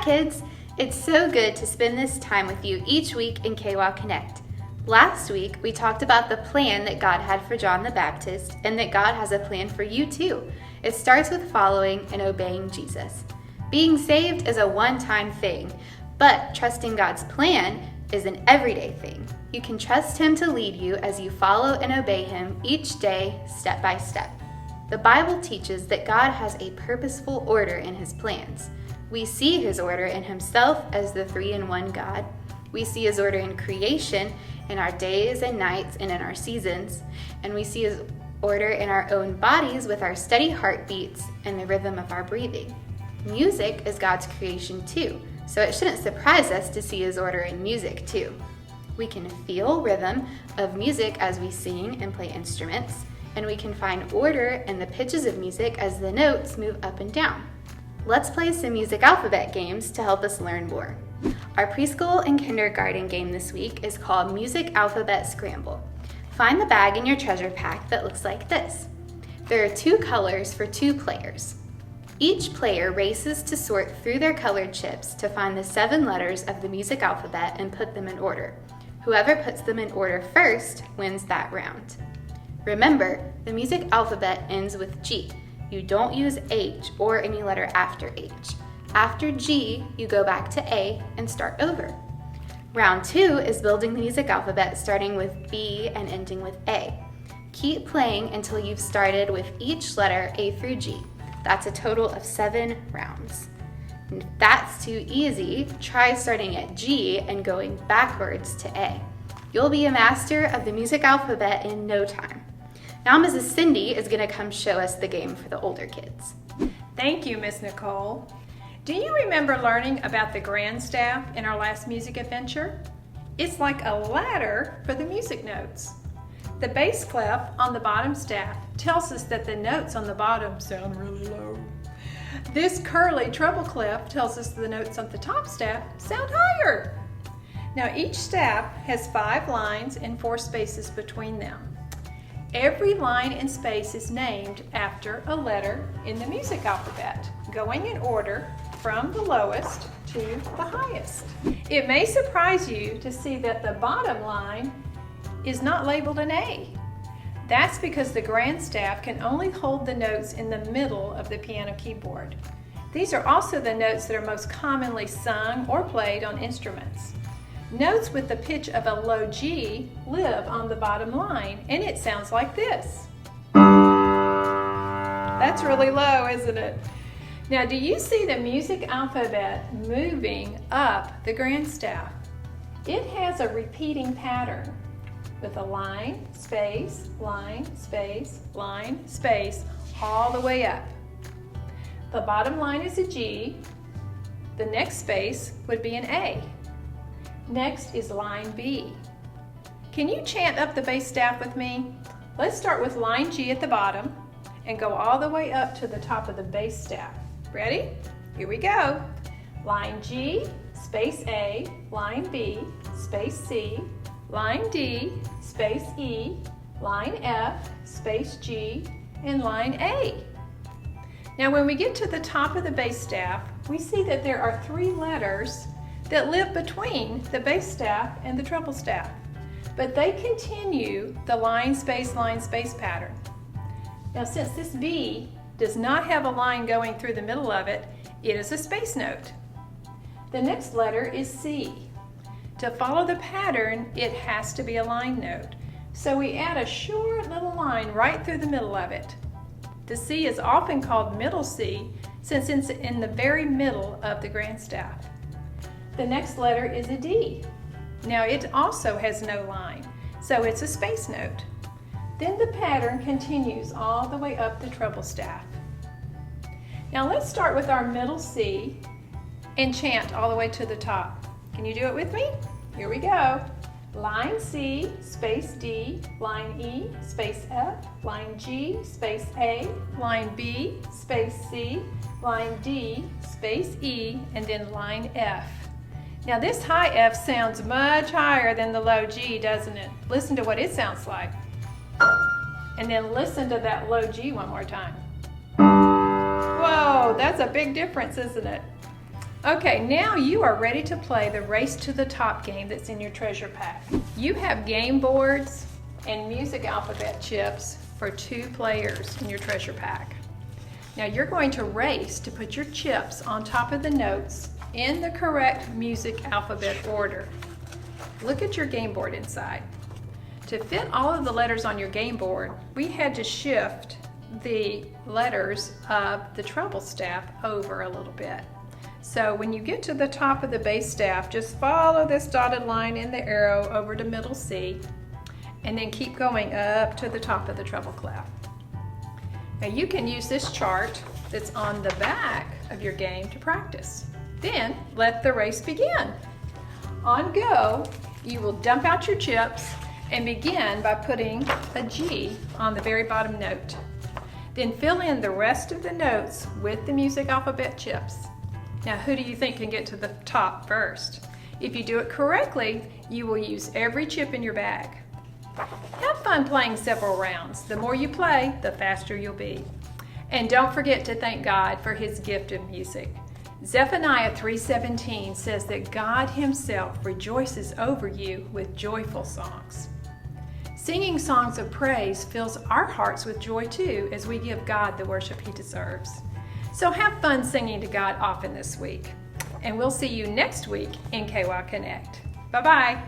Hi kids! It's so good to spend this time with you each week in KWOW Connect. Last week, we talked about the plan that God had for John the Baptist and that God has a plan for you too. It starts with following and obeying Jesus. Being saved is a one-time thing, but trusting God's plan is an everyday thing. You can trust Him to lead you as you follow and obey Him each day, step by step. The Bible teaches that God has a purposeful order in His plans. We see His order in Himself as the three-in-one God. We see His order in creation, in our days and nights, and in our seasons. And we see His order in our own bodies with our steady heartbeats and the rhythm of our breathing. Music is God's creation too, so it shouldn't surprise us to see His order in music too. We can feel rhythm of music as we sing and play instruments, and we can find order in the pitches of music as the notes move up and down. Let's play some music alphabet games to help us learn more. Our preschool and kindergarten game this week is called Music Alphabet Scramble. Find the bag in your treasure pack that looks like this. There are 2 colors for 2 players. Each player races to sort through their colored chips to find the 7 letters of the music alphabet and put them in order. Whoever puts them in order first wins that round. Remember, the music alphabet ends with G. You don't use H or any letter after H. After G, you go back to A and start over. Round 2 is building the music alphabet starting with B and ending with A. Keep playing until you've started with each letter A through G. That's a total of 7 rounds. And if that's too easy, try starting at G and going backwards to A. You'll be a master of the music alphabet in no time. Now Mrs. Cindy is going to come show us the game for the older kids. Thank you, Miss Nicole. Do you remember learning about the grand staff in our last music adventure? It's like a ladder for the music notes. The bass clef on the bottom staff tells us that the notes on the bottom sound really low. This curly treble clef tells us the notes on the top staff sound higher. Now each staff has 5 lines and 4 spaces between them. Every line and space is named after a letter in the music alphabet, going in order from the lowest to the highest. It may surprise you to see that the bottom line is not labeled an A. That's because the grand staff can only hold the notes in the middle of the piano keyboard. These are also the notes that are most commonly sung or played on instruments. Notes with the pitch of a low G live on the bottom line, and it sounds like this. That's really low, isn't it? Now, do you see the music alphabet moving up the grand staff? It has a repeating pattern with a line, space, line, space, line, space, all the way up. The bottom line is a G. The next space would be an A. Next is line B. Can you chant up the bass staff with me? Let's start with line G at the bottom and go all the way up to the top of the bass staff. Ready? Here we go. Line G, space A, line B, space C, line D, space E, line F, space G, and line A. Now when we get to the top of the bass staff, we see that there are 3 letters that live between the bass staff and the treble staff, but they continue the line, space pattern. Now since this B does not have a line going through the middle of it, it is a space note. The next letter is C. To follow the pattern, it has to be a line note. So we add a short little line right through the middle of it. The C is often called middle C since it's in the very middle of the grand staff. The next letter is a D. Now it also has no line, so it's a space note. Then the pattern continues all the way up the treble staff. Now let's start with our middle C and chant all the way to the top. Can you do it with me? Here we go. Line C, space D, line E, space F, line G, space A, line B, space C, line D, space E, and then line F. Now this high F sounds much higher than the low G, doesn't it? Listen to what it sounds like. And then listen to that low G one more time. Whoa, that's a big difference, isn't it? Okay, now you are ready to play the Race to the Top game that's in your treasure pack. You have game boards and music alphabet chips for 2 players in your treasure pack. Now you're going to race to put your chips on top of the notes in the correct music alphabet order. Look at your game board inside. To fit all of the letters on your game board, we had to shift the letters of the treble staff over a little bit. So when you get to the top of the bass staff, just follow this dotted line in the arrow over to middle C, and then keep going up to the top of the treble clef. Now you can use this chart that's on the back of your game to practice. Then let the race begin. On go, you will dump out your chips and begin by putting a G on the very bottom note. Then fill in the rest of the notes with the music alphabet chips. Now who do you think can get to the top first? If you do it correctly, you will use every chip in your bag. Have fun playing several rounds. The more you play, the faster you'll be. And don't forget to thank God for His gift of music. Zephaniah 3:17 says that God Himself rejoices over you with joyful songs. Singing songs of praise fills our hearts with joy too as we give God the worship He deserves. So have fun singing to God often this week. And we'll see you next week in KY Connect. Bye-bye.